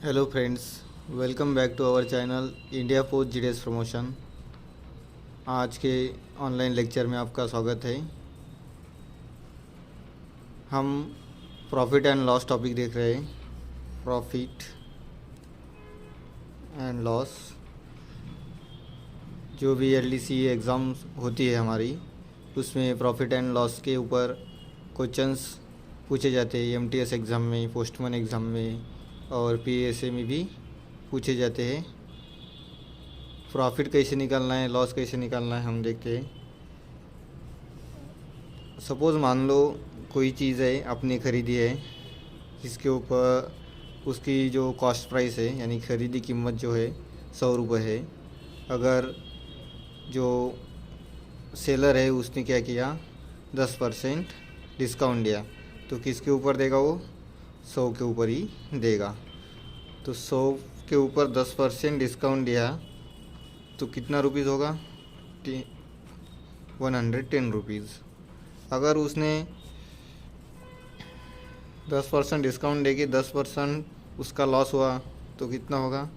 Hello friends, welcome back to our channel India post GDS promotion. आज के online lecture में आपका स्वागत है। हम प्रॉफिट एंड लॉस टॉपिक देख रहे हैं। प्रॉफिट एंड लॉस, जो भी एलडीसी एग्ज़ाम होती है हमारी, उसमें प्रॉफिट एंड लॉस के ऊपर क्वेश्चंस पूछे जाते हैं। एमटीएस एग्ज़ाम में, पोस्टमैन एग्ज़ाम में और पीएसए में भी पूछे जाते हैं। प्रॉफिट कैसे निकालना है, लॉस कैसे निकालना है, हम देखते हैं। सपोज़ मान लो कोई चीज़ है आपने ख़रीदी है, जिसके ऊपर उसकी जो कॉस्ट प्राइस है यानी ख़रीदी कीमत जो है 100 रुपये है। अगर जो सेलर है उसने क्या किया, 10% डिस्काउंट दिया, तो किसके ऊपर देगा वो? 100 के ऊपर ही देगा। तो 100 के ऊपर 10% डिस्काउंट दिया तो कितना रुपीज़ होगा? 110 रुपीज़। अगर उसने 10% डिस्काउंट देके 10% उसका लॉस हुआ तो कितना होगा?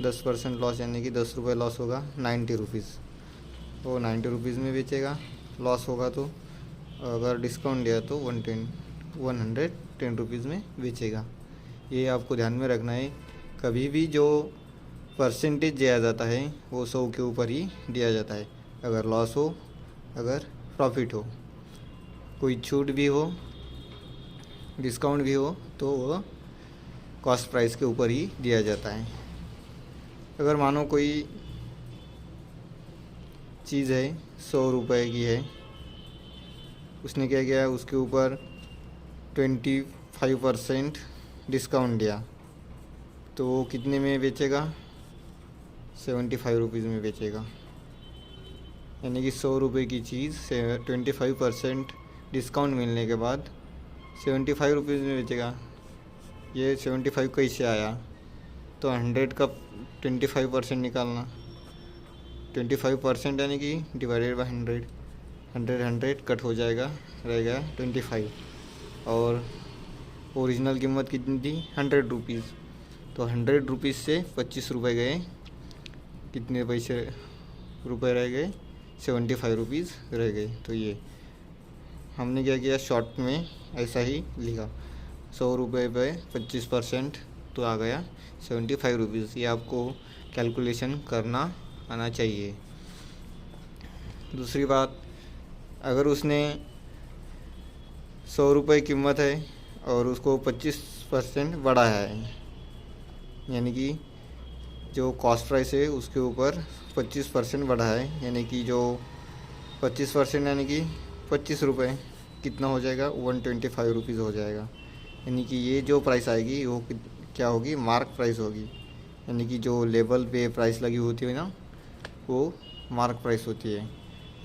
10% लॉस यानी कि 10 रुपये लॉस होगा, 90 रुपीज़। वो 90 रुपीज़ में बेचेगा। लॉस होगा तो अगर डिस्काउंट दिया तो 110 रुपीज़ में बेचेगा। ये आपको ध्यान में रखना है। कभी भी जो परसेंटेज दिया जाता है वो 100 के ऊपर ही दिया जाता है। अगर लॉस हो, अगर प्रॉफिट हो, कोई छूट भी हो, डिस्काउंट भी हो, तो वो कॉस्ट प्राइस के ऊपर ही दिया जाता है। अगर मानो कोई चीज़ है 100 रुपये की है, उसने क्या किया, उसके ऊपर 25% डिस्काउंट दिया, तो वो कितने में बेचेगा? 75 रुपीज़ में बेचेगा। यानी कि 100 रुपये की चीज़ से 25% डिस्काउंट मिलने के बाद 75 रुपीज़ में बेचेगा। ये 75 कैसे आया? तो 100 का 25% निकालना, 25% यानी कि डिवाइडेड बाय 100, 100 कट हो जाएगा, रह गया 25। और ओरिजिनल कीमत कितनी थी? 100 रुपीज़। तो 100 रुपीज़ से 25 रुपये गए, कितने पैसे रुपए रह गए? 75 रुपीज़ रह गए। तो ये हमने क्या किया, शॉर्ट में ऐसा ही लिखा, 100 रुपये पे 25%, तो आ गया 75 रुपीज़। ये आपको कैलकुलेशन करना आना चाहिए। दूसरी बात, अगर उसने 100 रुपये कीमत है और उसको 25% बढ़ाया है, यानी कि जो कॉस्ट प्राइस है उसके ऊपर 25% बढ़ा है, यानी कि जो 25% यानी कि 25 रुपये, कितना हो जाएगा? 125 रुपीज़ हो जाएगा। यानी कि ये जो प्राइस आएगी वो क्या होगी? मार्क प्राइस होगी। यानी कि जो लेबल पे प्राइस लगी होती है ना, वो मार्क प्राइस होती है।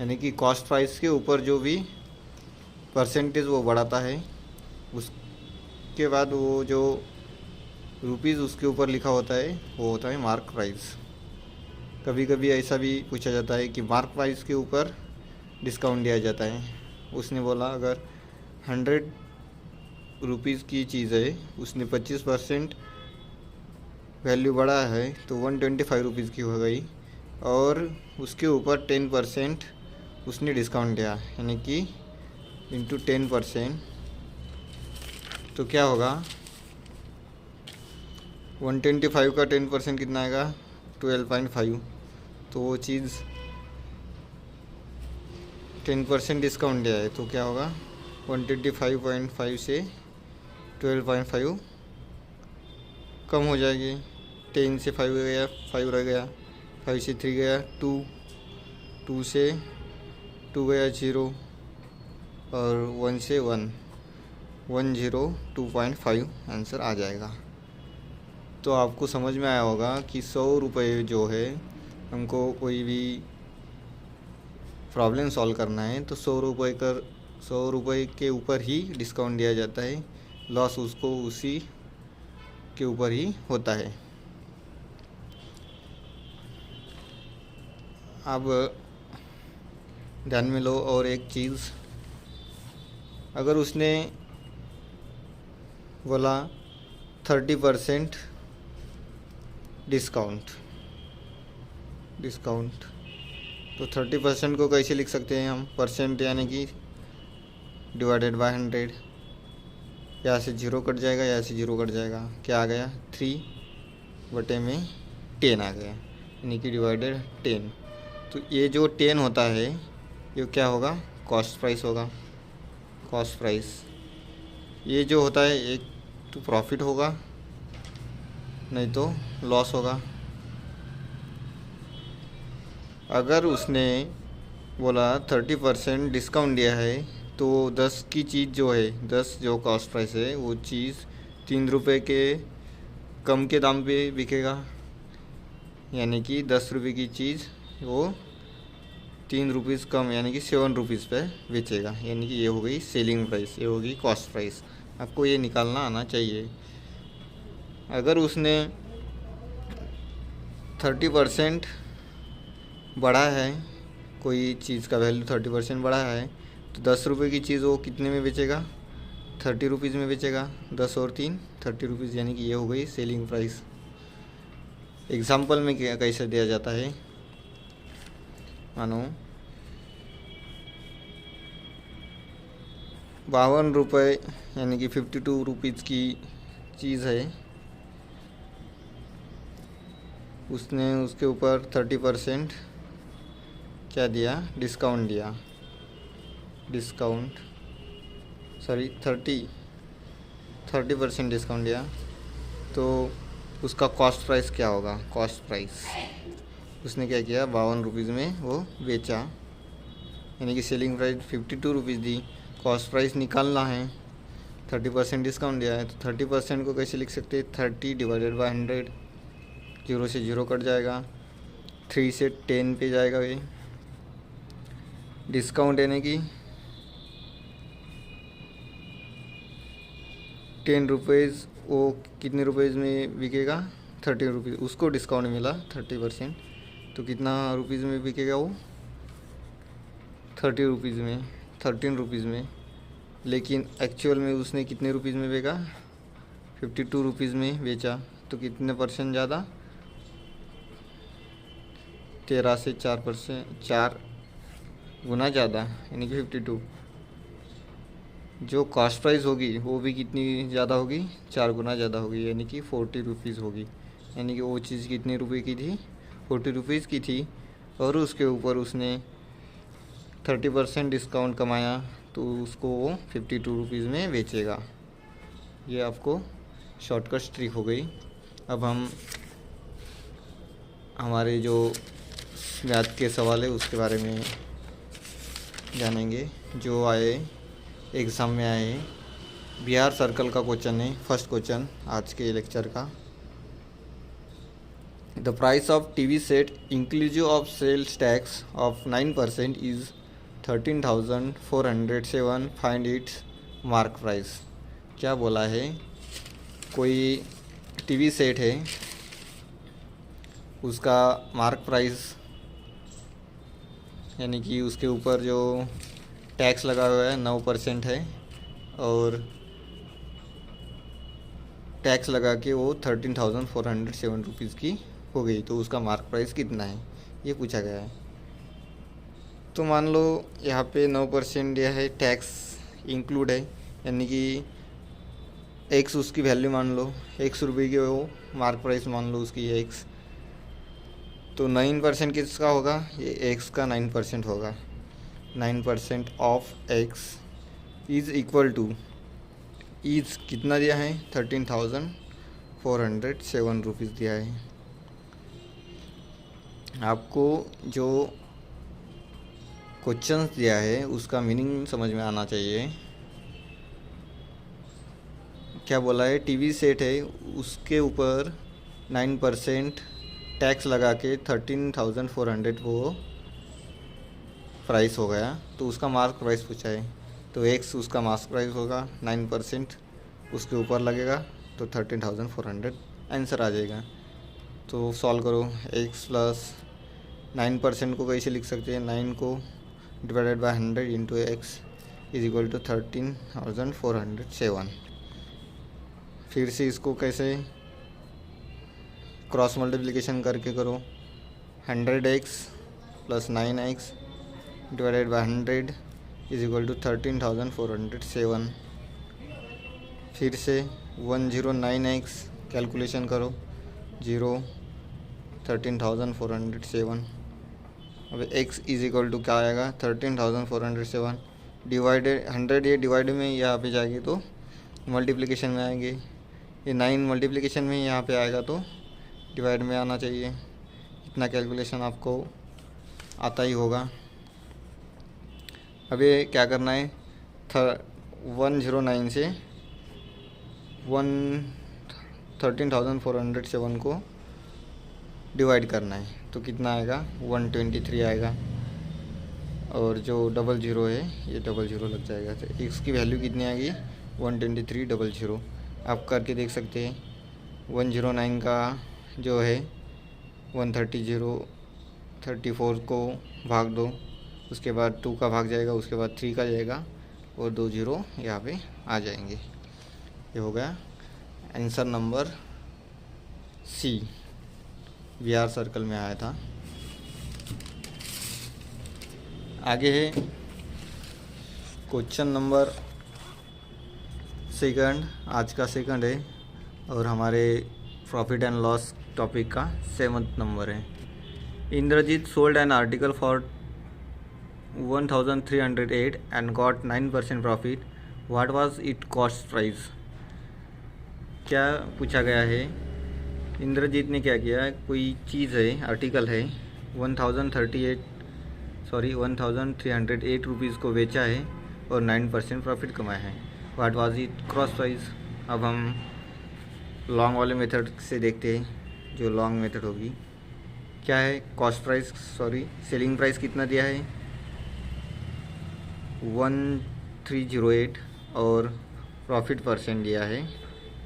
यानी कि कॉस्ट प्राइस के ऊपर जो भी परसेंटेज वो बढ़ाता है, उसके बाद वो जो रुपीज़ उसके ऊपर लिखा होता है वो होता है मार्क प्राइस। कभी कभी ऐसा भी पूछा जाता है कि मार्क प्राइस के ऊपर डिस्काउंट दिया जाता है। उसने बोला अगर 100 रुपीज़ की चीज़ है, उसने 25% वैल्यू बढ़ा है तो 125 रुपीज़ की हो गई, और उसके ऊपर 10% उसने डिस्काउंट दिया, यानी कि इंटू 10%, तो क्या होगा? 125 का 10% कितना आएगा? 12.5। तो वो चीज़ 10% डिस्काउंट दिया है तो क्या होगा? 125.5 से 12.5 कम हो जाएगी। 10 से 5 गया, 5 रह गया, 5 से 3 गया 2, 2 से 2 गया 0, और 1 से 1, 102.5 आंसर आ जाएगा। तो आपको समझ में आया होगा कि 100 रुपये जो है, हमको कोई भी प्रॉब्लम सॉल्व करना है तो 100 रुपये के ऊपर ही डिस्काउंट दिया जाता है। लॉस उसको उसी के ऊपर ही होता है। अब ध्यान में लो और एक चीज़, अगर उसने बोला 30% डिस्काउंट डिस्काउंट तो 30% को कैसे लिख सकते हैं हम? परसेंट यानी कि डिवाइडेड बाय 100। यहाँ से 0 कट जाएगा, यहाँ से 0 कट जाएगा, क्या आ गया? 3/10 आ गया, यानी कि डिवाइडेड 10। तो ये जो 10 होता है ये क्या होगा? कॉस्ट प्राइस होगा। कॉस्ट प्राइस ये जो होता है एक तो प्रॉफिट होगा, नहीं तो लॉस होगा। अगर उसने बोला 30% डिस्काउंट दिया है तो 10 की चीज़ जो है, 10 जो कॉस्ट प्राइस है वो चीज़ 3 रुपये के कम के दाम पे बिकेगा, यानी कि 10 रुपये की चीज़ वो 3 रुपीज़ कम यानी कि 7 रुपीज़ पे बेचेगा, यानी कि ये हो गई सेलिंग प्राइस, ये होगी कॉस्ट प्राइस। आपको ये निकालना आना चाहिए। अगर उसने 30% बढ़ा है, कोई चीज़ का वैल्यू 30% बढ़ा है, तो 10 रुपये की चीज़ वो कितने में बेचेगा? 30 रुपीज़ में बेचेगा। 10 और 3 30 रुपीज़, यानी कि ये हो गई सेलिंग प्राइस। एग्जाम्पल में क्या कैसे दिया जाता है? मानो 52 रुपये यानी कि 52 रुपीज़ की चीज़ है, उसने उसके ऊपर 30% क्या दिया? डिस्काउंट दिया। डिस्काउंट सॉरी 30% डिस्काउंट दिया, तो उसका कॉस्ट प्राइस क्या होगा? कॉस्ट प्राइस उसने क्या किया? 52 रुपीज़ में वो बेचा, यानी कि सेलिंग प्राइस 52 रुपीज़ दी। कॉस्ट प्राइस निकालना है, 30% डिस्काउंट दिया है, तो 30% को कैसे लिख सकते हैं? 30 डिवाइडेड बाय 100। 0 से 0 कट जाएगा, 3 से 10 पे जाएगा ये। डिस्काउंट यानी कि 10 रुपीज़ वो कितने रुपीज़ में बिकेगा? 30 रुपीज़। उसको डिस्काउंट मिला 30%, तो कितना रुपीज़ में बिकेगा वो? 30 रुपीज़ में, 13 रुपीज़ में। लेकिन एक्चुअल में उसने कितने रुपीज़ में बेचा? 52 रुपीज़ में बेचा, तो कितने परसेंट ज़्यादा? 13 से 4 गुना ज़्यादा, यानी कि 52। जो कॉस्ट प्राइस होगी वो भी कितनी ज़्यादा होगी? 4 गुना ज़्यादा होगी, यानी कि 40 रुपीज़ होगी। यानी कि वो चीज़ कितने रुपए की थी? 40 रुपीज़ की थी, और उसके ऊपर उसने 30% डिस्काउंट कमाया, तो उसको वो 52 रुपीज़ में बेचेगा। ये आपको शॉर्टकट ट्रिक हो गई। अब हम हमारे जो मैथ के सवाल है उसके बारे में जानेंगे, जो आए एग्ज़ाम में आए। बिहार सर्कल का क्वेश्चन है, फर्स्ट क्वेश्चन आज के लेक्चर का। The price of TV set inclusive of sales tax of 9% is 13,407। Find its mark price. क्या बोला है? कोई टीवी सेट है, उसका मार्क प्राइस यानी कि उसके ऊपर जो टैक्स लगा हुआ है 9% है, और टैक्स लगा के वो 13,407 रुपीज़ की हो गई, तो उसका मार्क प्राइस कितना है ये पूछा गया है। तो मान लो यहाँ पे 9% दिया है, टैक्स इंक्लूड है, यानी कि एक्स उसकी वैल्यू मान लो, 100 रुपये की वो मार्क प्राइस मान लो उसकी एक्स, तो 9% किसका होगा? ये एक्स का 9% होगा। 9% of x is equal to, is कितना दिया है? 13,407 रुपीज़ दिया है। आपको जो क्वेश्चन दिया है उसका मीनिंग समझ में आना चाहिए। क्या बोला है? टीवी सेट है, उसके ऊपर 9% टैक्स लगा के 13,400 वो प्राइस हो गया, तो उसका मार्क प्राइस पूछा है। तो एक्स उसका मार्क प्राइस होगा, 9% उसके ऊपर लगेगा, तो 13,400 आंसर आ जाएगा। तो सॉल्व करो। एक्स प्लस 9% को कैसे लिख सकते हैं? 9 को divided by 100 into x is equal to 13,407। फिर से इसको कैसे क्रॉस मल्टीप्लिकेशन करके करो। 100x plus 9x divided by 100 is equal to 13,407। फिर से 109x कैलकुलेशन करो, 13,407। अब x इज इक्वल टू क्या आएगा 13,407 डिवाइडेड 100, ये डिवाइड में यहाँ पे जाएगी तो मल्टीप्लिकेशन में आएंगे। ये 9 मल्टीप्लिकेशन में यहाँ पे आएगा तो डिवाइड में आना चाहिए। इतना कैलकुलेशन आपको आता ही होगा। अब ये क्या करना है 109 से 13,407 को डिवाइड करना है तो कितना आएगा 123 आएगा। और जो 00 है ये 00 लग जाएगा तो x की वैल्यू कितनी आएगी 12300। आप करके देख सकते हैं। 109 का जो है 134 को भाग दो, उसके बाद 2 का भाग जाएगा, उसके बाद 3 का जाएगा और 2 0 यहाँ पे आ जाएंगे। ये हो गया answer number C, Bihar circle में आया था। आगे है क्वेश्चन नंबर सेकंड, आज का सेकंड है और हमारे प्रॉफिट एंड लॉस टॉपिक का 7th नंबर है। Indrajit sold an article for 1308 and got 9% profit, what was it cost price. क्या पूछा गया है, इंद्रजीत ने क्या किया, कोई चीज़ है, आर्टिकल है 1308 रुपीज़ को बेचा है और 9% प्रॉफिट कमाया है। What was it cross price. अब हम लॉन्ग वाले मेथड से देखते हैं, जो लॉन्ग मेथड होगी। क्या है कॉस्ट प्राइस, सेलिंग प्राइस कितना दिया है 1308 और प्रॉफिट परसेंट दिया है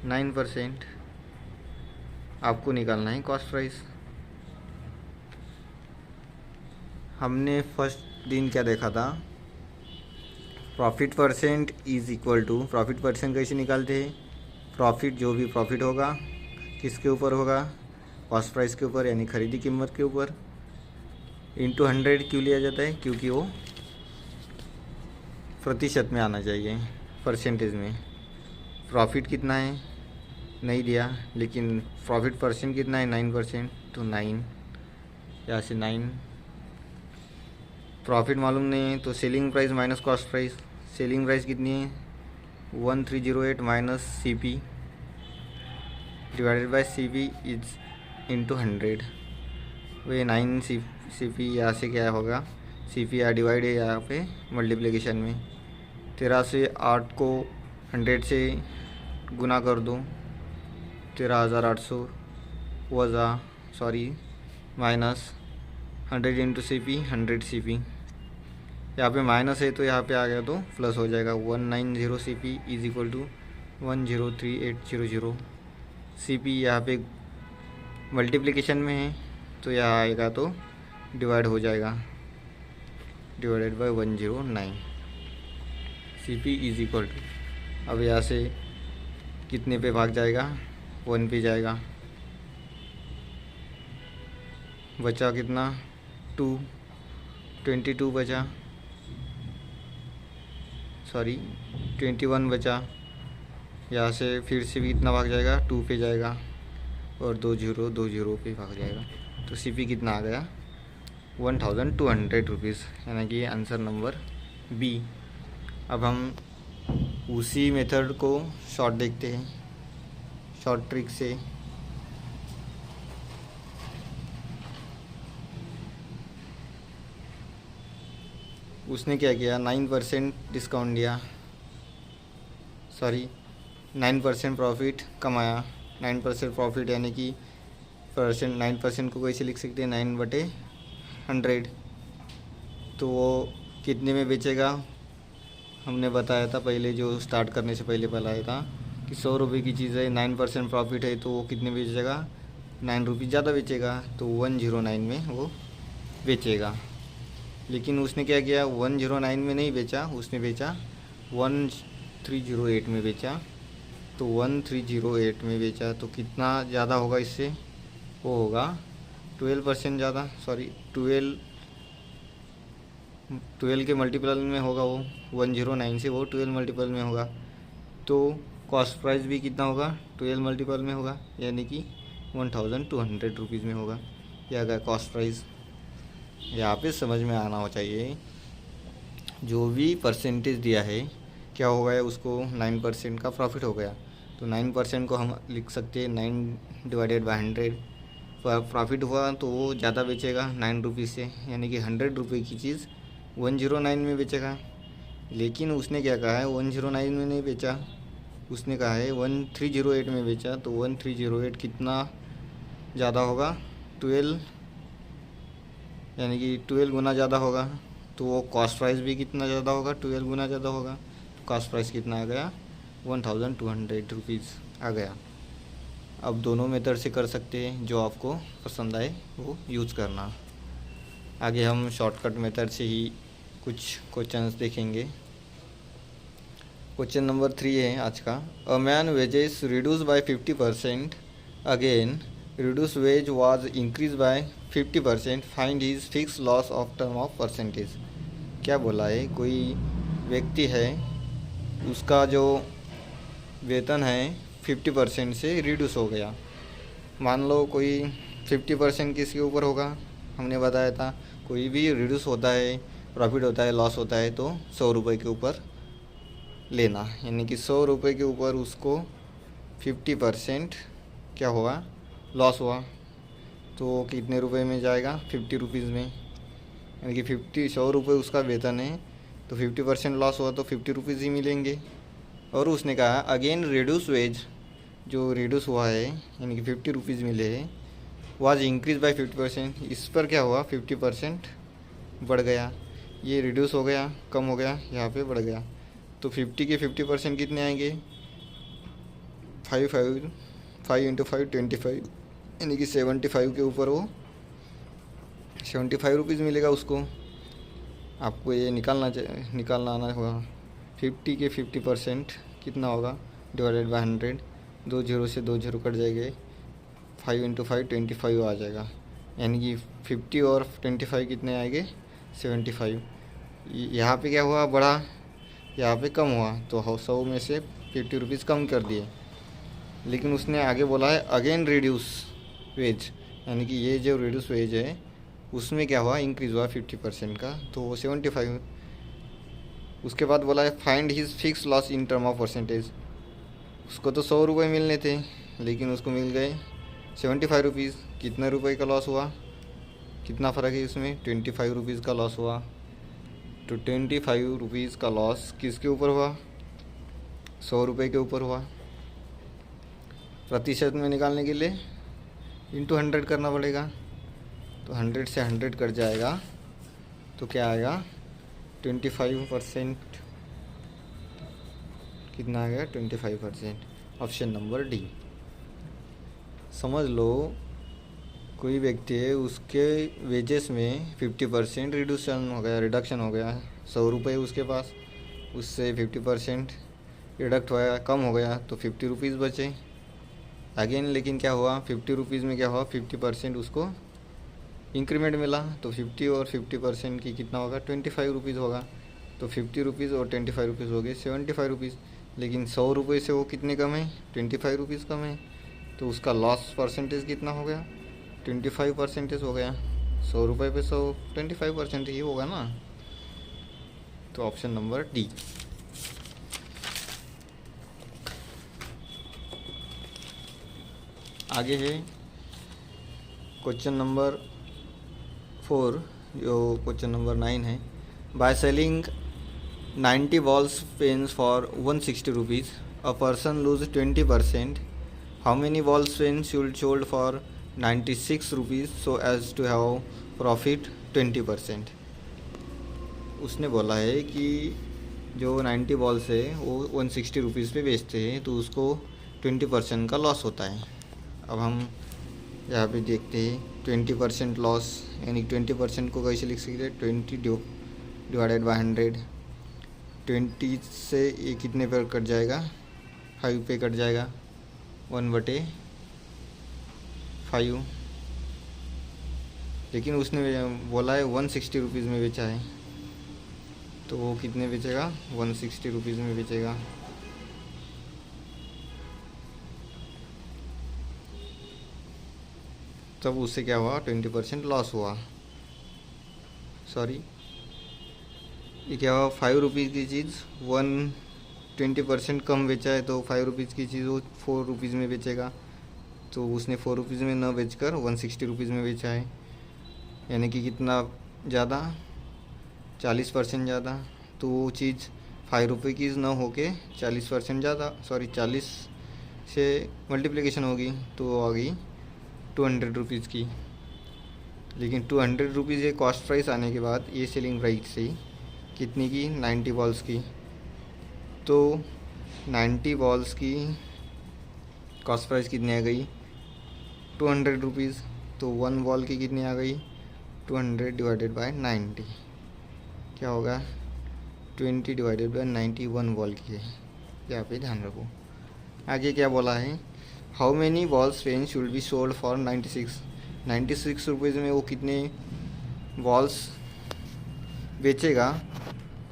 9%। आपको निकालना है कॉस्ट प्राइस। हमने फर्स्ट दिन क्या देखा था, profit percent is equal to, profit percent कैसे निकालते हैं, प्रॉफिट जो भी प्रॉफिट होगा किसके ऊपर होगा, कॉस्ट प्राइस के ऊपर यानी खरीदी कीमत के ऊपर, इंटू 100 क्यों लिया जाता है, क्योंकि वो प्रतिशत में आना चाहिए, परसेंटेज में। प्रॉफिट कितना है नहीं दिया, लेकिन प्रॉफिट परसेंट कितना है 9%, तो 9 यहाँ से 9। प्रॉफिट मालूम नहीं है तो selling price minus cost price. Selling price कितनी है 1308 minus CP divided by CP is into 100। Way 9 CP यहाँ से क्या होगा, CP या डिवाइड है यहाँ पे मल्टीप्लिकेशन में। 13 से 8 को 100 से गुना कर दो, 13,800 वज़ा माइनस 100 इंटू CP 100 CP। यहाँ पे माइनस है तो यहाँ पे आ गया तो प्लस हो जाएगा। 190 CP is equal to 103800। CP यहाँ पे मल्टीप्लिकेशन में है तो यहाँ आएगा तो डिवाइड हो जाएगा, divided by 109। CP is equal to, अब यहाँ से कितने पे भाग जाएगा 1 पे जाएगा, बचा कितना 22 बचा, 21 बचा। यहाँ से फिर से भी इतना भाग जाएगा 2 पे जाएगा और 2 0 पे भाग जाएगा। तो CP कितना आ गया 1200 रुपीज़, यानी कि आंसर नंबर B। अब हम उसी मेथड को शॉर्ट देखते हैं, शॉर्ट ट्रिक से। उसने क्या किया 9% डिस्काउंट दिया, 9% प्रॉफिट कमाया। 9% प्रॉफिट यानी कि 9% को कैसे लिख सकते हैं 9/100। तो वो कितने में बेचेगा, हमने बताया था पहले, जो स्टार्ट करने से पहले बताया था कि 100 रुपये की चीज़ है, 9% प्रॉफिट है तो वो कितने बेचेगा 9 रुपये ज़्यादा बेचेगा, तो 109 में वो बेचेगा। लेकिन उसने क्या किया 109 में नहीं बेचा, उसने बेचा 1308 में बेचा। तो 1308 में बेचा तो कितना ज़्यादा होगा इससे वो होगा 12% ज़्यादा, सॉरी 12 के मल्टीपल में होगा, वो 109 से वो 12 मल्टीपल में होगा। तो कॉस्ट प्राइस भी कितना होगा, 12 मल्टीपल में होगा, यानी कि 1200 रुपीज़ में होगा। यह अगर कॉस्ट प्राइस यहाँ पे समझ में आना हो चाहिए। जो भी परसेंटेज दिया है क्या हो गया, उसको 9% का प्रॉफिट हो गया। तो 9% को हम लिख सकते हैं 9/100। प्रॉफिट हुआ तो वो ज़्यादा बेचेगा 9 रुपीज़ से, यानी कि 100 रुपये की चीज़ 109 में बेचेगा। लेकिन उसने क्या कहा है, 109 में नहीं बेचा, उसने कहा है 1308 में बेचा। तो 1308 कितना ज़्यादा होगा, 12, यानी कि 12 गुना ज़्यादा होगा। तो वो कॉस्ट प्राइस भी कितना ज़्यादा होगा, 12 गुना ज़्यादा होगा। तो कॉस्ट प्राइस कितना आ गया, 1200 रुपीज़ आ गया। अब दोनों मेथड से कर सकते हैं, जो आपको पसंद आए वो यूज़ करना। आगे हम शॉर्टकट मेथड से ही कुछ क्वेश्चंस देखेंगे। क्वेश्चन नंबर 3 है आज का। A man wages reduce by 50%, again reduce wage was increase by 50%, find his fix loss of term of percentage. क्या बोला है, कोई व्यक्ति है, उसका जो वेतन है 50% से रिड्यूस हो गया। मान लो कोई 50% किसके ऊपर होगा, हमने बताया था कोई भी रिड्यूस होता है, प्रॉफिट होता है, लॉस होता है, तो 100 रुपये के ऊपर लेना, यानी कि 100 रुपये के ऊपर उसको 50% क्या हुआ, लॉस हुआ। तो कितने रुपए में जाएगा, 50 रुपीज़ में, यानी कि 100 रुपये उसका वेतन है, तो 50% लॉस हुआ तो 50 रुपीज़ ही मिलेंगे। और उसने कहा अगेन रिड्यूस वेज, जो रिड्यूस हुआ है यानी कि 50 रुपीज़ मिले हैं, वाज इंक्रीज बाय 50%, इस पर क्या हुआ, 50% बढ़ गया। ये रिड्यूस हो गया, कम हो गया, यहाँ पे बढ़ गया। तो 50 के 50% कितने आएंगे, 5 5 5 × 5 25, यानी कि 75 के ऊपर वो 75 रुपीज़ मिलेगा उसको। आपको ये निकालना आना होगा। 50 के 50% कितना होगा, डिवाइडेड बाय 100, 2 0 से 2 0 कट जाएंगे, 5 × 5 25 आ जाएगा, यानी कि 50 और 25 कितने आएंगे, 75। यहाँ पे क्या हुआ, बढ़ा, यहाँ पे कम हुआ, तो 100 में से 50 रुपीज़ कम कर दिए। लेकिन उसने आगे बोला है अगेन रिड्यूस वेज, यानी कि ये जो रिड्यूस वेज है उसमें क्या हुआ, इंक्रीज़ हुआ 50% का, तो वो 75। उसके बाद बोला है find his fix loss in term of percentage. उसको तो 100 रुपये मिलने थे, लेकिन उसको मिल गए 75 रुपीज़। कितने रुपए का लॉस हुआ, कितना फ़र्क है इसमें, 25 रुपीज़ का लॉस हुआ। तो 25 रुपीज़ का लॉस किसके ऊपर हुआ, 100 रुपये के ऊपर हुआ। प्रतिशत में निकालने के लिए इंटू 100 करना पड़ेगा, तो 100 से 100 कट जाएगा, तो क्या आएगा, 25%। कितना आ गया, 25%। Option number D. समझ लो कोई व्यक्ति है, उसके वेजेस में 50% रिडक्शन हो गया, 100 रुपये उसके पास, उससे 50% रिडक्ट हुआ, कम हो गया, तो 50 रुपीज़ बचे अगेन। लेकिन क्या हुआ, 50 रुपीज़ में क्या हुआ, 50% उसको इंक्रीमेंट मिला, तो 50 और 50% की कितना होगा, 25 रुपीज़ होगा। तो 50 रुपीज़ और 25 रुपीज़ हो गए 75 रुपीज़। लेकिन 100 रुपये से वो कितने कम है, 25 रुपीज़ कम है, तो उसका लॉस परसेंटेज कितना हो गया, 25% हो गया। 100 रुपये पे 100 25% ही होगा ना, तो ऑप्शन नंबर डी। आगे है क्वेश्चन नंबर 4, जो क्वेश्चन नंबर 9 है। By selling 90 balls pens for 160 rupees, a person lose 20%, how many balls pens should sold for 96 rupees so as to have profit 20%। उसने बोला है कि जो 90 बॉल्स है वो 160 रुपीज़ पे बेचते हैं, तो उसको 20% का लॉस होता है। अब हम यहाँ पे देखते हैं 20% लॉस, यानी 20% को कैसे लिख सकते हैं, 20 डिवाइडेड बाय 100। 20 से ये कितने पर कट जाएगा, 5 पे कट जाएगा, 1/5। लेकिन उसने बोला है 160 रुपीज़ में बेचा है, तो वो कितने बेचेगा, 160 रुपीज़ में बेचेगा। तब उससे क्या हुआ, 20% लॉस हुआ। सॉरी, ये क्या हुआ, 5 रुपीज़ की चीज़ 20% कम बेचा है, तो 5 रुपीज़ की चीज़ वो 4 रुपीज़ में बेचेगा। तो उसने 4 रुपीज़ में न बेचकर 160 रुपीज़ में बेचा है, यानी कि कितना ज़्यादा, 40% ज़्यादा। तो वो चीज़ 5 रुपये की न होके 40% ज़्यादा, सॉरी 40 से मल्टीप्लिकेशन होगी तो वो आ गई 200 रुपीज़ की। लेकिन 200 रुपीज़ ये कॉस्ट प्राइस आने के बाद ये सेलिंग प्राइस थी कितनी की, 90 बॉल्स की। तो 90 बॉल्स की कॉस्ट प्राइस कितनी आ गई, 200 रुपीज़। तो 1 बॉल की कितनी आ गई, 200 डिवाइडेड बाय 90, क्या होगा, 20 डिवाइडेड बाय 90 1 बॉल की है, यहाँ पे ध्यान रखो। आगे क्या बोला है, how many balls pen should be sold for 96 rupees में वो कितने बॉल्स बेचेगा,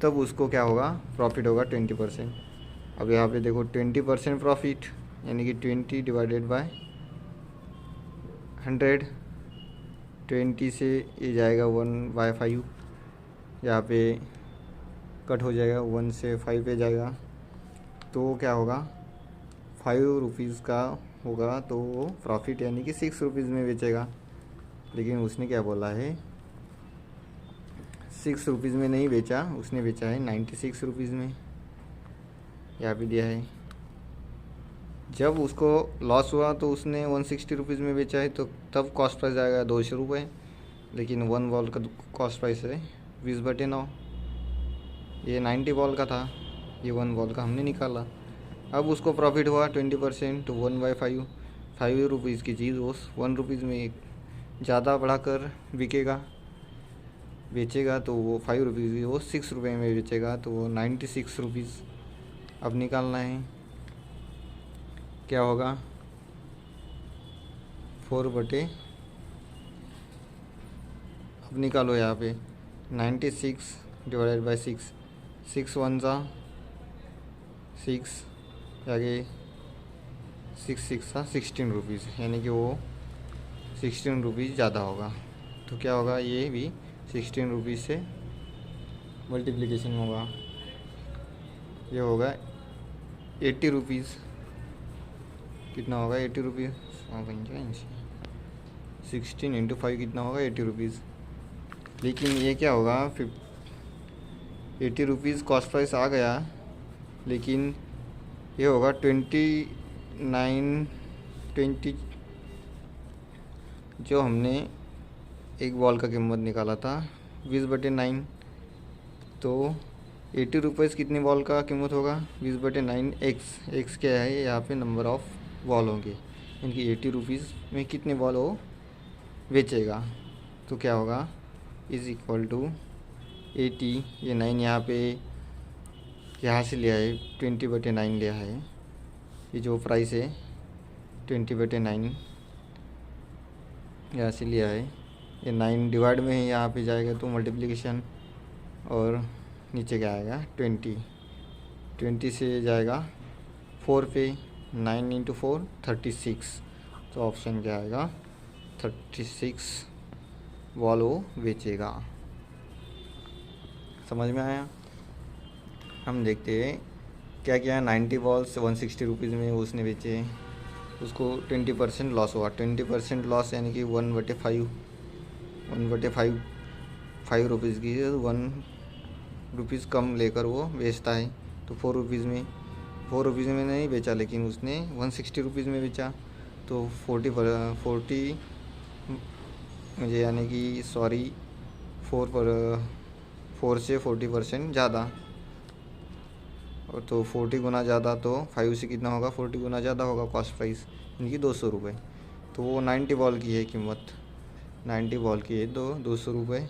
तब उसको क्या होगा, प्रॉफिट होगा 20%। अब यहाँ पे देखो 20% प्रॉफिट, यानी कि 20 डिवाइडेड बाय 100, 20 से ये जाएगा 1/5, यहाँ पे कट हो जाएगा, 1 से 5 पे जाएगा, तो क्या होगा, 5 रुपीज़ का होगा, तो वो प्रॉफिट यानी कि 6 रुपीज़ में बेचेगा। लेकिन उसने क्या बोला है, 6 रुपीज़ में नहीं बेचा, उसने बेचा है 96 रुपीज़ में, यहाँ पे दिया है। जब उसको लॉस हुआ तो उसने 160 रुपीज़ में बेचा है, तो तब कॉस्ट प्राइस आएगा 200 रुपये। लेकिन 1 बॉल का कॉस्ट प्राइस है 20/9, ये 90 बॉल का था, ये 1 बॉल का हमने निकाला। अब उसको प्रॉफिट हुआ 20%, तो 1/5, 5 रुपीज़ की चीज़ वो 1 रुपीज़ में ज़्यादा बढ़ाकर बेचेगा, तो वो 5 रुपीज़ की वो 6 रुपये में बेचेगा, तो वो 96 रुपीज़ अब निकालना है। क्या होगा, 4/, अब निकालो यहाँ पे 96 डिवाइडेड बाई 6, 6 1 सा 6, आगे 6 6 सा 16 रुपीज़, यानी कि वो 16 रुपीज़ ज़्यादा होगा। तो क्या होगा, ये भी 16 रुपीज़ से मल्टीप्लिकेशन होगा, ये होगा 80 रुपीज़। कितना होगा, 80 रुपीज़, 16 इंटू 5 कितना होगा, 80 रुपीज़। लेकिन ये क्या होगा, 80 रुपीज़ कॉस्ट प्राइस आ गया, लेकिन ये होगा 20 जो हमने एक बॉल का कीमत निकाला था 20/9, तो 80 रुपीज़ कितनी बॉल का कीमत होगा, 20/9, एक्स क्या है, यहाँ पे नंबर ऑफ बॉल होंगे, यानी कि 80 रुपीज़ में कितने बॉल वो बेचेगा। तो क्या होगा, इज़ इक्वल टू 80, ये 9 यहाँ पे यहाँ से लिया है, 20/9 लिया है, ये जो प्राइस है 20/9 यहाँ से लिया है, ये 9 डिवाइड में है, यहाँ पे जाएगा तो मल्टीप्लिकेशन, और नीचे क्या आएगा 20 से जाएगा 4 पे, 9 इंटू 4 36, तो ऑप्शन क्या आएगा 36 बॉल वो बेचेगा। समझ में आया। हम देखते हैं क्या क्या 90 बॉल्स 160 रुपीज़ में उसने बेचे, उसको 20% लॉस हुआ। 20% लॉस यानी कि 1/5 5 रुपीज़ की 1 रुपीज़ कम लेकर वो बेचता है, तो 4 रुपीज़ में नहीं बेचा, लेकिन उसने 160 रुपीज़ में बेचा, तो 40 मुझे यानी कि सॉरी 4 से 40% ज़्यादा, और तो 40 गुना ज़्यादा, तो 5 से कितना होगा, 40 गुना ज़्यादा होगा कॉस्ट प्राइस, यानी कि 200 रुपये। तो वो 90 बॉल की है कीमत, 90 बॉल की है, तो 200 रुपये।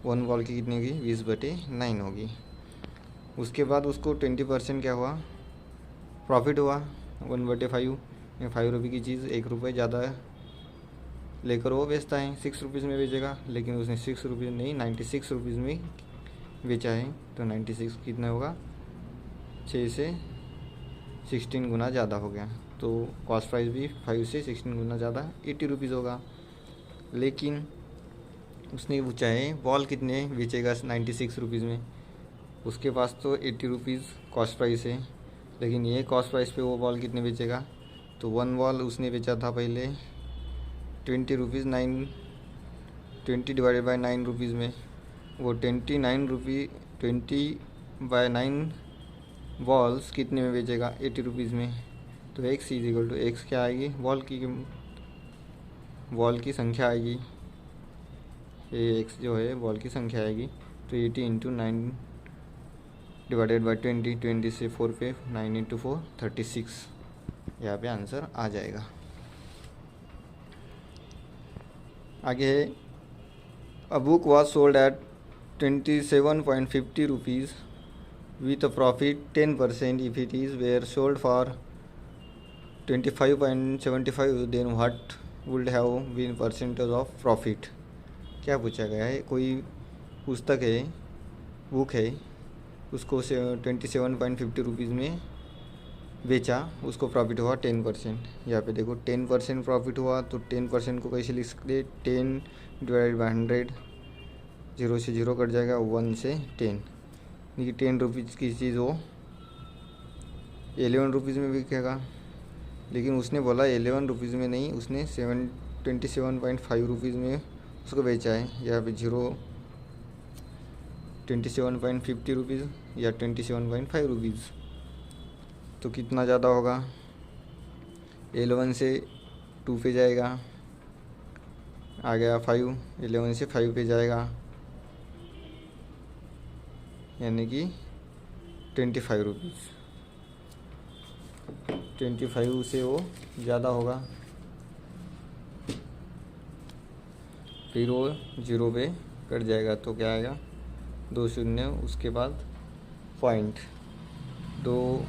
1 बॉल की कितनी होगी, 20/9 होगी। उसके बाद उसको 20% क्या हुआ, प्रॉफिट हुआ 1/5 में, 5 रुपये की चीज़ 1 रुपये ज़्यादा लेकर वो बेचता है, 6 रुपीज़ में बेचेगा, लेकिन उसने 6 रुपीज़ नहीं 96 रुपीज़ में बेचा है। तो 96 कितना होगा, 6 से 16 गुना ज़्यादा हो गया। तो कॉस्ट प्राइस भी 5 से 16 गुना ज़्यादा 80 रुपीज़ होगा। लेकिन उसने पूछा है बॉल कितने बेचेगा 96 रुपीज़ में, उसके पास तो 80 रुपीज़ कॉस्ट प्राइस है, लेकिन ये कॉस्ट प्राइस पे वो बॉल कितने बेचेगा। तो 1 बॉल उसने बेचा था पहले 20 रुपीज़ 9, 20 डिवाइडेड बाई 9 रुपीज़ में, वो 29 रुपी 20/9 बॉल्स कितने में बेचेगा, 80 रुपीज़ में। तो x is equal to x क्या आएगी, बॉल की संख्या आएगी, ये x जो है बॉल की संख्या आएगी। तो 80 इंटू 9 डिवाइडेड बाई 20, 20 से 4 पे 9 इंटू 4 36, यहाँ पे आंसर आ जाएगा। आगे है a book was sold at 27.50 rupees with a profit 10% if it is were sold for 25.75, then what would have been percentage of profit। क्या पूछा गया है, कोई पुस्तक है, बुक है, उसको 27.50 रुपीज़ में बेचा, उसको प्रॉफिट हुआ 10%। यहाँ पे देखो 10% प्रॉफिट हुआ, तो 10% को कैसे लिख सकते, 10 डिवाइडेड बाई 100, 0 से 0 कट जाएगा, 1 से 10, देखिए 10 रुपीज़ की चीज़ वो 11 रुपीज़ में बिकेगा, लेकिन उसने बोला 11 रुपीज़ में नहीं, उसने 27.5 रुपीज़ में उसको बेचा है। यहाँ पे 27.50 रुपीज़ या 27.5 रुपीज़, तो कितना ज़्यादा होगा, 11 से 2 पे जाएगा, आ गया 5, 11 से 5 पे जाएगा, यानी कि 25 रुपीज़, 25 से वो ज़्यादा होगा, फिर वो 0 पे कट जाएगा, तो क्या आएगा 2 शून्य, उसके बाद पॉइंट, 2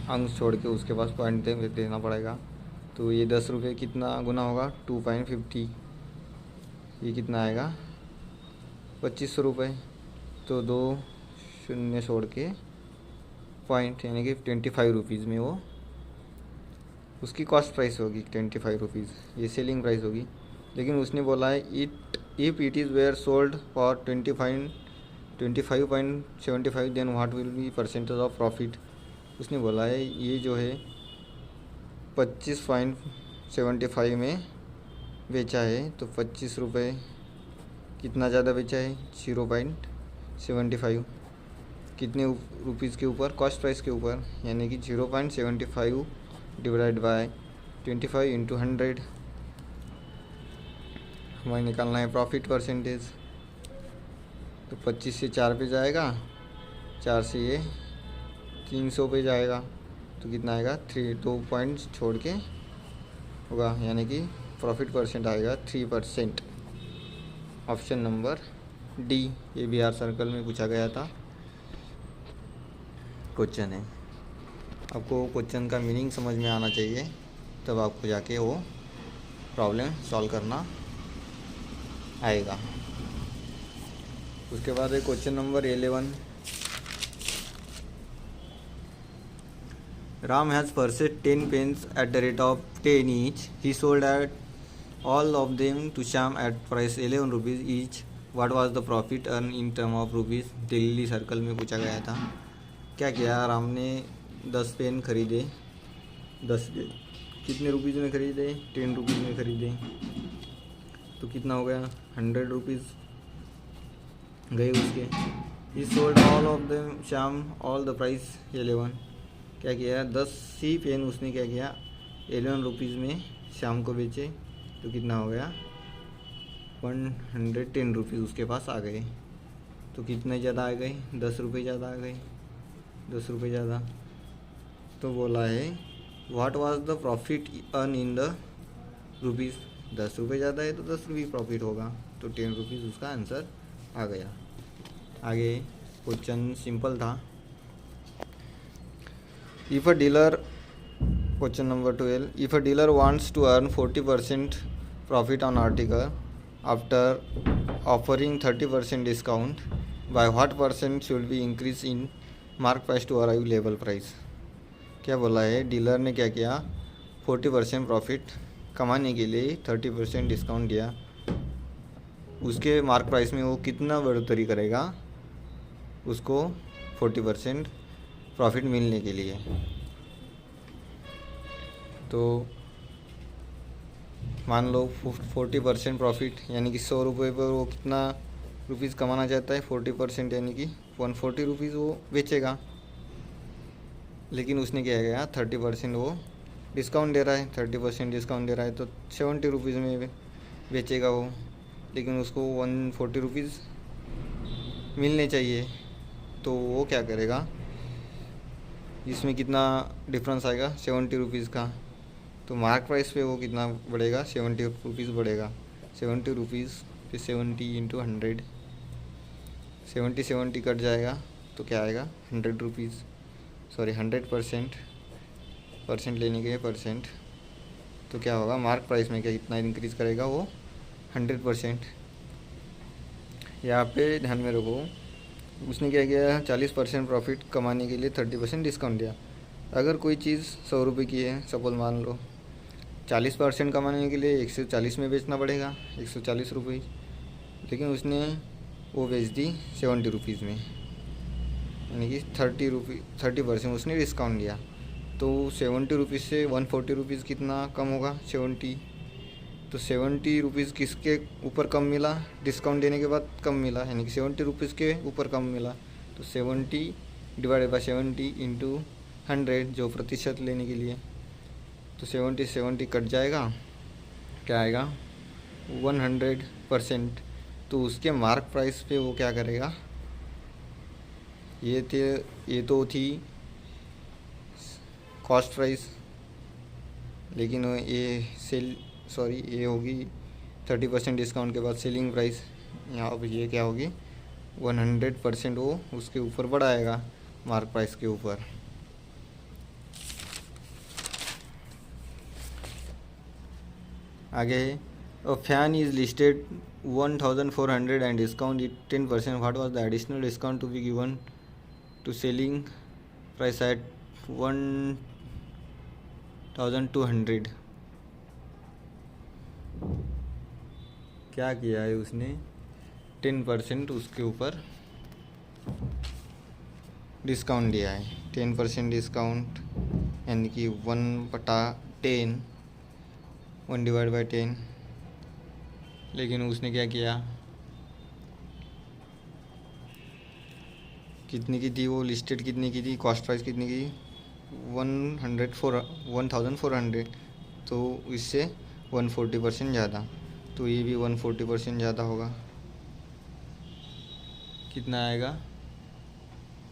अंक छोड़ के उसके पास पॉइंट देना पड़ेगा। तो ये 10 रुपये कितना गुना होगा, 2.50, ये कितना आएगा 2500 रुपये। तो 2 शून्य छोड़ के पॉइंट, यानी कि 25 रुपीज़ में वो उसकी कॉस्ट प्राइस होगी 25 रुपीज़, ये सेलिंग प्राइस होगी। लेकिन उसने बोला है if it is were sold for 25.75 then what will be percentage of profit. उसने बोला है ये जो है 25.75 में बेचा है, तो 25 रुपये कितना ज़्यादा बेचा है, 0.75, कितने रुपीज़ के ऊपर, कॉस्ट प्राइस के ऊपर, यानी कि 0.75 डिवाइड बाय 25 इंटू 100, हमें निकालना है प्रॉफिट परसेंटेज। तो 25 से 4 पे जाएगा, 4 से ये 300 पे जाएगा, तो कितना आएगा 2 पॉइंट्स छोड़ के होगा, यानी कि प्रॉफिट परसेंट आएगा 3%। ऑप्शन नंबर डी, ये बिहार सर्कल में पूछा गया था क्वेश्चन है। आपको क्वेश्चन का मीनिंग समझ में आना चाहिए, तब आपको जाके वो प्रॉब्लम सॉल्व करना आएगा। उसके बाद है question number 11। Ram has purchased 10 pens at the rate of 10 each, he sold at all of them to Shyam at price 11 rupees each, what was the profit earn in term of rupees. Delhi circle में पूछा गया था। क्या किया, राम ने 10 pen खरीदे, 10 कितने rupees में खरीदे, 10 रुपीज़ में खरीदे, तो कितना हो गया 100 रुपीज़ गए उसके। ही sold all of them Shyam all the price 11, क्या किया 10 ही पेन उसने क्या किया 11 रुपीज़ में श्याम को बेचे, तो कितना हो गया 110 रुपीज़ उसके पास आ गए। तो कितने ज़्यादा आ गए, 10 रुपये ज़्यादा आ गए, 10 रुपये ज़्यादा। तो बोला है what was the profit earn in the rupees, 10 रुपये ज़्यादा है तो 10 रुपये प्रॉफिट होगा, तो 10 रुपीज़ उसका आंसर आ गया। आगे क्वेश्चन सिंपल था। Question number 12, if a dealer wants to earn 40% profit on article after offering 30% discount by what percent should be increase in mark price to arrive level price. क्या बोला है, dealer ने क्या किया, 40% प्रॉफिट कमाने के लिए 30% डिस्काउंट दिया। उसके मार्क प्राइस में वो कितना बढ़ोतरी करेगा उसको 40% प्रॉफिट मिलने के लिए। तो मान लो 40% प्रॉफिट यानी कि 100 रुपये पर वो कितना रुपीज़ कमाना चाहता है, 40% यानी कि 140 रुपीज़ वो बेचेगा। लेकिन उसने क्या किया, 30% वो डिस्काउंट दे रहा है, 30% डिस्काउंट दे रहा है तो 70 रुपीज़ में बेचेगा वो। लेकिन उसको 140 रुपीज़ मिलने चाहिए, तो वो क्या करेगा, इसमें कितना डिफरेंस आएगा, 70 रुपीज़ का। तो मार्क प्राइस पे वो कितना बढ़ेगा, 70 रुपीज़ बढ़ेगा। 70 रुपीज़ फिर 70 इंटू 100, 70 कट जाएगा तो क्या आएगा, 100 रुपीज़, सॉरी 100% लेने के परसेंट। तो क्या होगा, मार्क प्राइस में क्या कितना इंक्रीज़ करेगा वो, 100%। यहाँ पे ध्यान में रखो, उसने क्या किया, 40% प्रॉफिट कमाने के लिए 30% डिस्काउंट दिया। अगर कोई चीज़ 100 रुपये की है, सपोज मान लो, 40% कमाने के लिए 140 में बेचना पड़ेगा, 140 रुपये। लेकिन उसने वो बेच दी 70 रुपीज़ में, यानी कि 30% उसने डिस्काउंट दिया। तो 70 रुपीज़ से 140 रुपीज़ कितना कम होगा, 70। तो 70 रुपीज़ किसके ऊपर कम मिला, डिस्काउंट देने के बाद कम मिला, यानी कि 70 रुपीज़ के ऊपर कम मिला। तो 70 डिवाइडेड बाई 70 इंटू 100 जो प्रतिशत लेने के लिए, तो 70 कट जाएगा, क्या आएगा, 100%। तो उसके मार्क प्राइस पे वो क्या करेगा, ये तो थी कॉस्ट प्राइस, लेकिन ये होगी 30% डिस्काउंट के बाद सेलिंग प्राइस। यहाँ अब ये क्या होगी, 100% वो उसके ऊपर बढ़ाएगा मार्क प्राइस के ऊपर। आगे, a fan is listed 1400 and discount it 10%, what was the additional discount to be given to selling price at 1200। क्या किया है उसने, 10% उसके ऊपर डिस्काउंट दिया है। 10% डिस्काउंट यानी कि 1/10, 1/10। लेकिन उसने क्या किया, कितनी की थी वो लिस्टेड, कितनी की थी, कॉस्ट प्राइस कितनी की, 1400। तो इससे 140% ज़्यादा, तो ये भी 140% ज़्यादा होगा। कितना आएगा,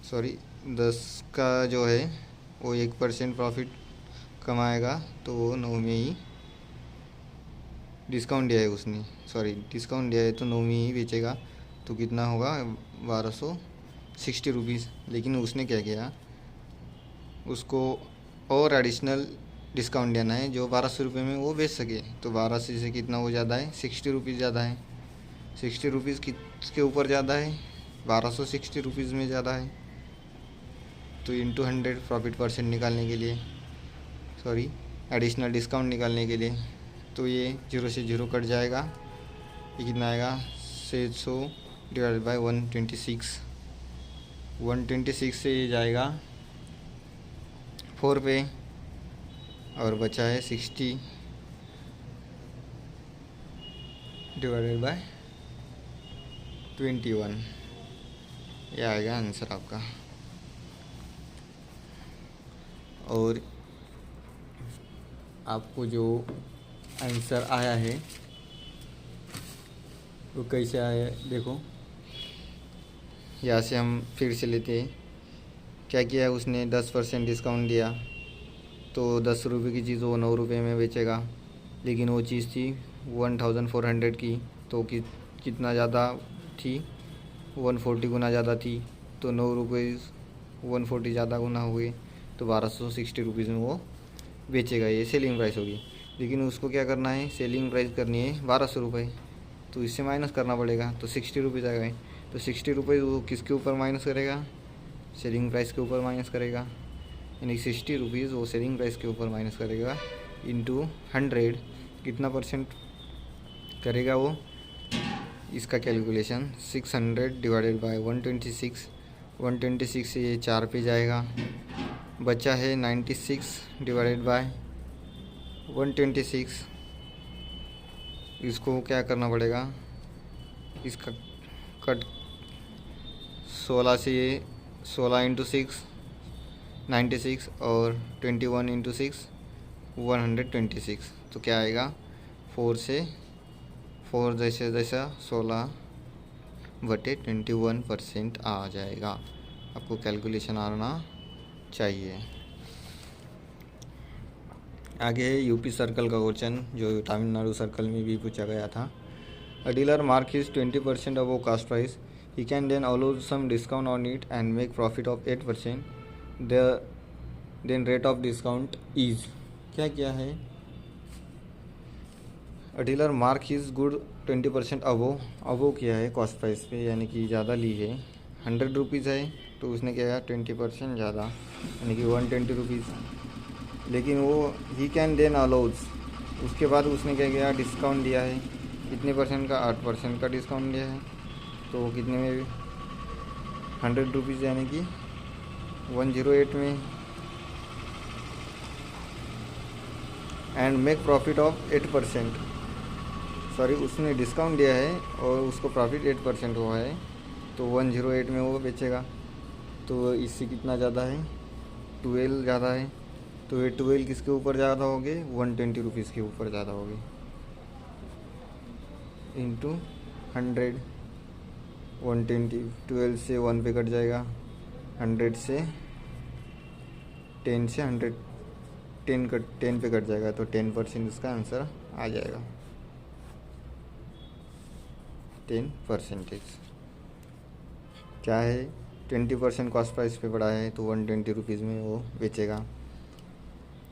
सॉरी 10 का जो है वो 1% प्रॉफिट कमाएगा, तो वो 9 में ही डिस्काउंट दिया है उसने, सॉरी डिस्काउंट दिया है तो 9 में ही बेचेगा। तो कितना होगा, 1260 रुपीज़। लेकिन उसने क्या किया, उसको और एडिशनल डिस्काउंट देना है जो 1200 रुपये में वो बेच सके। तो 1200 से कितना वो ज़्यादा है, 60 रुपीज़ ज़्यादा है। 60 रुपीज़ किसके ऊपर ज़्यादा है, 1260 रुपीज़ में ज़्यादा है। तो इंटू 100 प्रॉफिट परसेंट निकालने के लिए, सॉरी एडिशनल डिस्काउंट निकालने के लिए, तो ये 0 से 0 कट जाएगा। ये कितना आएगा, 600 डिवाइडेड बाई 126। 126 से ये जाएगा 4 पे, और बचा है 60 डिवाइडेड बाय 21। ये आएगा आंसर आपका। और आपको जो आंसर आया है वो कैसे आया है देखो, यहाँ से हम फिर से लेते हैं। क्या किया है उसने, 10% डिस्काउंट दिया, तो 10 रुपये की चीज़ वो 9 रुपये में बेचेगा। लेकिन वो चीज़ थी 1400 की, तो कितना ज़्यादा थी, 140 गुना ज़्यादा थी। तो 9 रुपये 140 ज़्यादा गुना हुए, तो 1260 रुपीज़ में वो बेचेगा, ये सेलिंग प्राइस होगी। लेकिन उसको क्या करना है, सेलिंग प्राइस करनी है 1200 रुपये, तो इससे माइनस करना पड़ेगा, तो 60 रुपीज़ आ गए। तो 60 रुपये वो किसके ऊपर माइनस करेगा, सेलिंग प्राइस के ऊपर माइनस करेगा, यानी 60 रुपीज़ वो सेलिंग प्राइस के ऊपर माइनस करेगा इंटू 100, कितना परसेंट करेगा वो, इसका कैलकुलेशन 600 डिवाइडेड बाय 126, 126 से ये 4 पे जाएगा, बचा है 96 डिवाइडेड बाय 126। इसको क्या करना पड़ेगा, इसका कट 16 से ये 16 इंटू 6 96 और 21 इंटू 6 126, तो क्या आएगा 4 से 4 जैसे जैसा 16/21% आ जाएगा। आपको कैलकुलेशन आना चाहिए। आगे है यूपी सर्कल का क्वेश्चन, जो तमिलनाडु सर्कल में भी पूछा गया था। A dealer mark is 20% above cost price, he can then allow some discount on it and make profit of 8%, then rate of discount is. क्या क्या है, a dealer mark is good 20% above क्या है कॉस्ट प्राइस पे, यानी कि ज़्यादा ली है, 100 रुपीज़ है तो उसने क्या किया 20% ज़्यादा, यानी कि 120 रुपीज़। लेकिन वो ही कैन देन अलाउज, उसके बाद उसने क्या किया डिस्काउंट दिया है, कितने परसेंट का, 8% का डिस्काउंट दिया है, तो कितने में 100 रुपीज़ यानी कि 108 में, and make profit of 8%, sorry उसने डिस्काउंट दिया है और उसको प्रॉफिट 8% हुआ है, तो 108 में वो बेचेगा। तो इससे कितना ज़्यादा है, 12 ज़्यादा है, तो ये 12 किसके ऊपर ज़्यादा हो गए, 120 रुपीज़ के ऊपर ज़्यादा हो गए, इंटू 100, 120, 12 से 1 पे कट जाएगा, 100 से 10 से 100 10 पे कट जाएगा, तो 10% इसका आंसर आ जाएगा, 10%। क्या है, 20% कॉस्ट प्राइस पे पड़ा है तो 120 रुपीज़ में वो बेचेगा।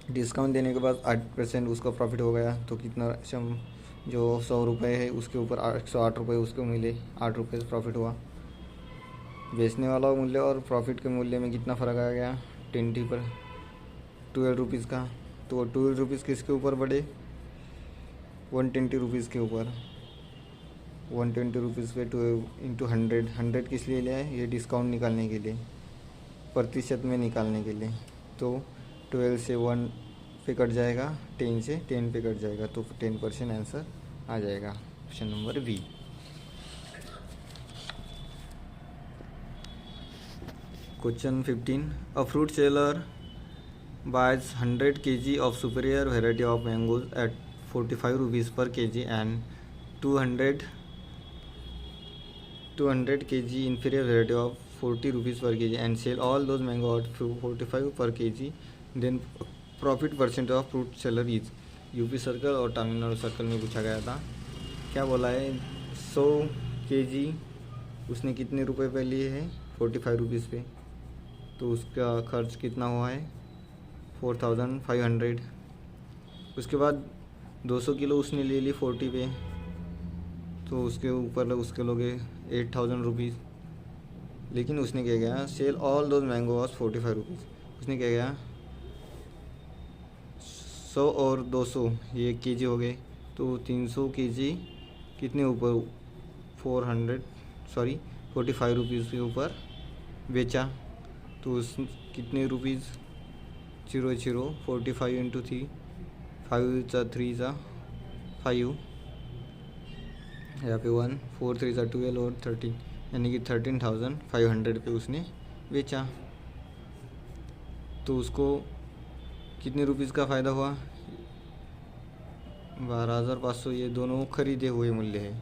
डिस्काउंट देने के बाद 8% उसका प्रॉफिट हो गया, तो कितना जो 100 रुपये है उसके ऊपर 108 रुपये उसको मिले, 8 रुपये प्रॉफिट हुआ। बेचने वाला मूल्य और प्रॉफिट के मूल्य में कितना फ़र्क आ गया, 12 रुपीज़ का, तो 12 रुपीज़ किसके ऊपर बढ़े, 120 रुपीज़ के ऊपर, 120 रुपीज़ पे 2 इंटू 100 किस लिए लिया है, ये डिस्काउंट निकालने के लिए, प्रतिशत में निकालने के लिए, तो 12 से 1 पे कट जाएगा, 10 से 10 पे कट जाएगा, तो 10% आंसर आ जाएगा, option number B. Question 15, a fruit seller buys 100 kg of superior variety of mangoes at 45 rupees per kg and 200 kg inferior variety of 40 rupees per kg and sell all those mango at 45 per kg, then profit percent of fruit seller is। UP circle और Tamil Nadu circle में पूछा गया था। क्या बोला है, 100 kg उसने कितने रुपए पे लिए है, 45 रुपीज़ पे, तो उसका खर्च कितना हुआ है 4500। उसके बाद 200 किलो उसने ले ली 40 पे, तो उसके ऊपर उसके लोगे 8000 रुपीज़। लेकिन उसने क्या किया, sell all those mango was 45 rupees, उसने क्या किया 100 और 200 ये केजी हो गए, तो 300 केजी कितने ऊपर 45 रुपीज़ के ऊपर बेचा, तो उस कितने रुपीज़ 0 45 इंटू 3 5 3 5, यहाँ पे 1 4 3 12 और 13, यानी कि 13,500 पे उसने बेचा। तो उसको कितने रुपीज़ का फ़ायदा हुआ, 12,500, ये दोनों खरीदे हुए मूल्य है,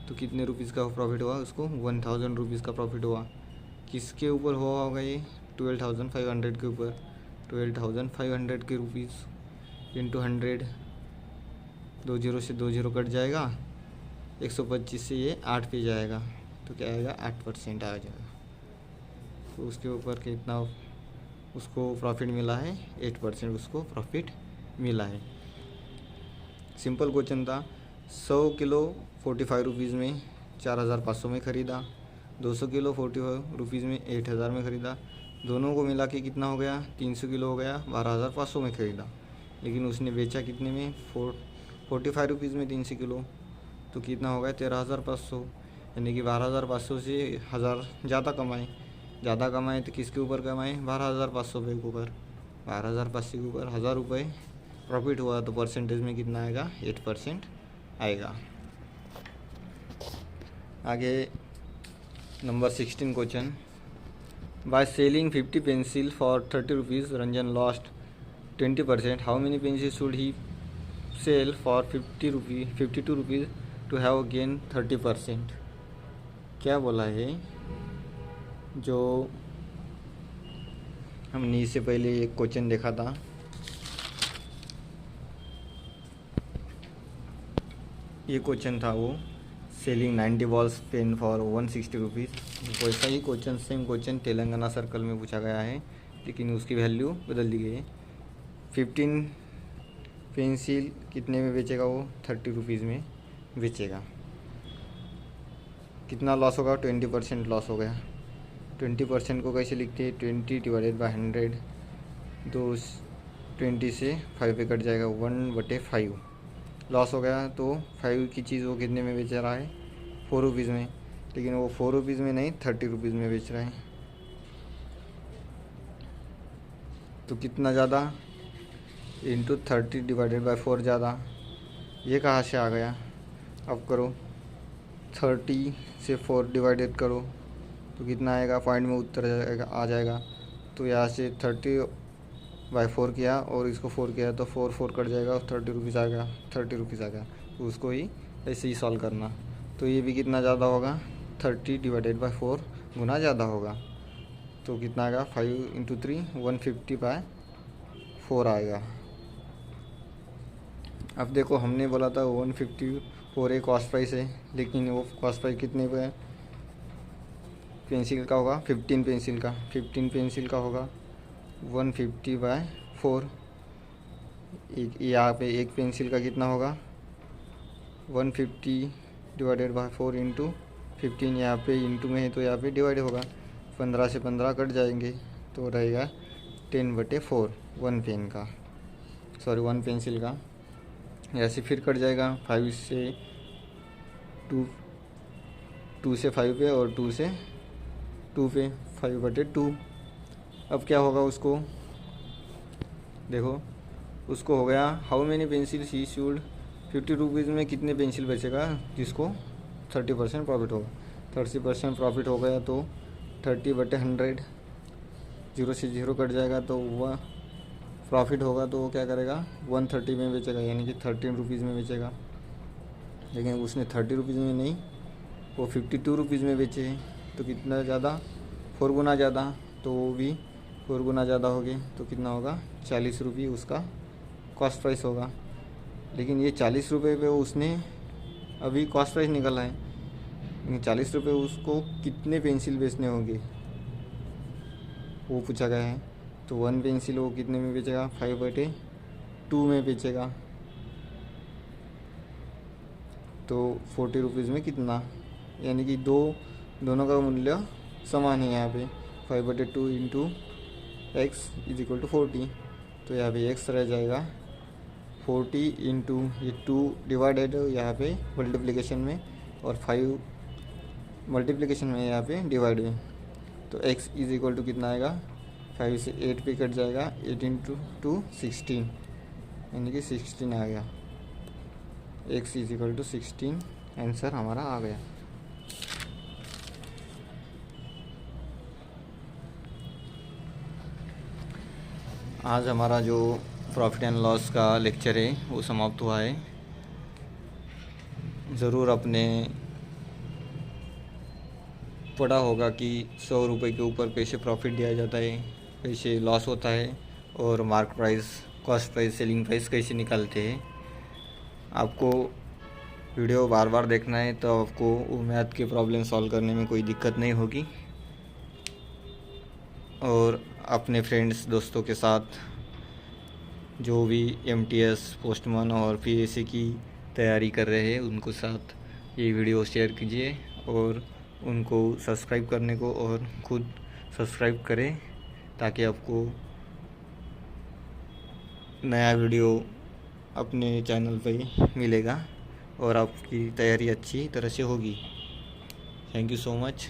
तो कितने रुपीज़ का प्रॉफिट हुआ उसको, 1000 रुपीज़ का प्रॉफिट हुआ। किसके ऊपर हुआ होगा ये, 12,500 के ऊपर, 12,500 के रुपीज़ इंटू 100, 20 से 20 कट जाएगा, 125 से ये 8 पे जाएगा, तो क्या आएगा 8% आ जाएगा। तो उसके ऊपर कितना उसको प्रॉफिट मिला है, 8% उसको प्रॉफिट मिला है। सिंपल क्वेश्चन था। 100 किलो 45 रुपीज़ में 4500 में ख़रीदा, 200 किलो 45 रुपीज़ में 8000 में ख़रीदा, दोनों को मिला के कितना हो गया, 300 किलो हो गया 12500 में ख़रीदा। लेकिन उसने बेचा कितने में, 45 रुपीज़ में 300 किलो, तो कितना हो गया 13500। यानी कि 12500 से 1000 ज़्यादा कमाए तो किसके ऊपर कमाए, 12500 रुपये के ऊपर। 12500 के ऊपर 1000 रुपये प्रॉफिट हुआ, तो परसेंटेज में कितना आएगा, 8% आएगा। आगे number 16 question. By selling 50 pencil for 30 rupees Ranjan lost 20%। How many pencil should he sell for 52 rupees to have gain 30%। क्या बोला है, जो हमने इससे पहले एक क्वेश्चन देखा था, ये क्वेश्चन था वो selling 90 balls pen for 160 rupees. वैसा ही question, same question Telangana circle में पूछा गया है, लेकिन उसकी वैल्यू बदल दी गई है। 15 पेंसिल कितने में बेचेगा वो, 30 रुपीज़ में बेचेगा। कितना लॉस होगा, 20% लॉस हो गया। 20% को कैसे लिखते हैं, 20 डिवाइडेड बाई 100, 20 से 5 पे कट जाएगा, 1/5 लॉस हो गया। तो 5 की चीज़ वो कितने में बेच रहा है, 4 रुपीज़ में, लेकिन वो 4 रुपीज़ में नहीं 30 रुपीज़ में बेच रहा है। तो कितना ज़्यादा, इंटू 30 डिवाइडेड बाई 4 ज़्यादा। ये कहाँ से आ गया, अब करो 30 से 4 डिवाइडेड करो तो कितना आएगा, पॉइंट में उत्तर आ जाएगा। तो यहाँ से 30/4 किया और इसको 4 किया तो 4 कट जाएगा और 30 रुपीज़ आ गया, 30 रुपीज़ आ गया। तो उसको ही ऐसे ही सॉल्व करना। तो ये भी कितना ज़्यादा होगा, 30 डिवाइडेड बाई 4 गुना ज़्यादा होगा। तो कितना आएगा, 5 × 3 150/4 आएगा। अब देखो हमने बोला था 154 एक कॉस्ट प्राइस है, लेकिन वो कॉस्ट प्राइस कितने पे है, पेंसिल का होगा 15 पेंसिल का होगा 150/4। यहाँ पे एक पेंसिल का कितना होगा, 150 डिवाइडेड बाई 4 × 15। यहाँ पे इंटू में है तो यहाँ पे डिवाइड होगा, 15 से 15 कट जाएंगे तो रहेगा 10/4 1 पेंसिल का। ऐसे फिर कट जाएगा 5 से 2 से 5 पे और 2 से 2 पे, 5/2। अब क्या होगा उसको देखो, उसको हो गया how many pencil he should 50 rupees में कितने पेंसिल बचेगा जिसको 30% प्रॉफिट होगा। 30% प्रॉफिट हो गया तो 30/100, 0 से 0 कट जाएगा तो वह प्रॉफिट होगा तो वो क्या करेगा 130 में बेचेगा, यानी कि 13 रुपीज़ में बेचेगा। लेकिन उसने 30 रुपीज़ में नहीं, वो 52 रुपीज़ में बेचे हैं। तो कितना ज़्यादा, 4 गुना ज़्यादा, तो वो भी 4 गुना ज़्यादा हो गए। तो कितना होगा, 40 रुपये उसका कॉस्ट प्राइस होगा। लेकिन ये 40 रुपये पे उसने अभी कॉस्ट प्राइस निकाला है, लेकिन 40 रुपये उसको कितने पेंसिल बेचने होंगे वो पूछा गया है। तो 1 पेंसिल वो कितने में बेचेगा, 5/2 में बेचेगा। तो 40 रुपीज़ में कितना, यानी कि दोनों का मूल्य समान है। यहाँ पे 5/2 × x = 40। तो यहाँ पे x रह जाएगा 40 इंटू ये 2 डिवाइडेड यहाँ पे मल्टीप्लिकेशन में और 5 मल्टीप्लिकेशन में यहाँ पे डिवाइड है। तो x = कितना आएगा, 5 से 8 पे कट जाएगा, 8 × 2 16, यानी कि 16 आ गया। x = 16 आंसर हमारा आ गया। आज हमारा जो प्रॉफिट एंड लॉस का लेक्चर है वो समाप्त हुआ है। ज़रूर आपने पढ़ा होगा कि 100 रुपये के ऊपर कैसे प्रॉफिट दिया जाता है, कैसे लॉस होता है, और mark price, cost price, selling price कैसे निकालते हैं। आपको वीडियो बार बार देखना है तो आपको वो मैथ के प्रॉब्लम सॉल्व करने में कोई दिक्कत नहीं होगी। और अपने फ्रेंड्स दोस्तों के साथ जो भी एमटीएस पोस्टमैन और पीएससी की तैयारी कर रहे हैं उनको साथ ये वीडियो शेयर कीजिए और उनको सब्सक्राइब करने को और खुद सब्सक्राइब करें ताकि आपको नया वीडियो अपने चैनल पे मिलेगा और आपकी तैयारी अच्छी तरह से होगी। Thank you so much.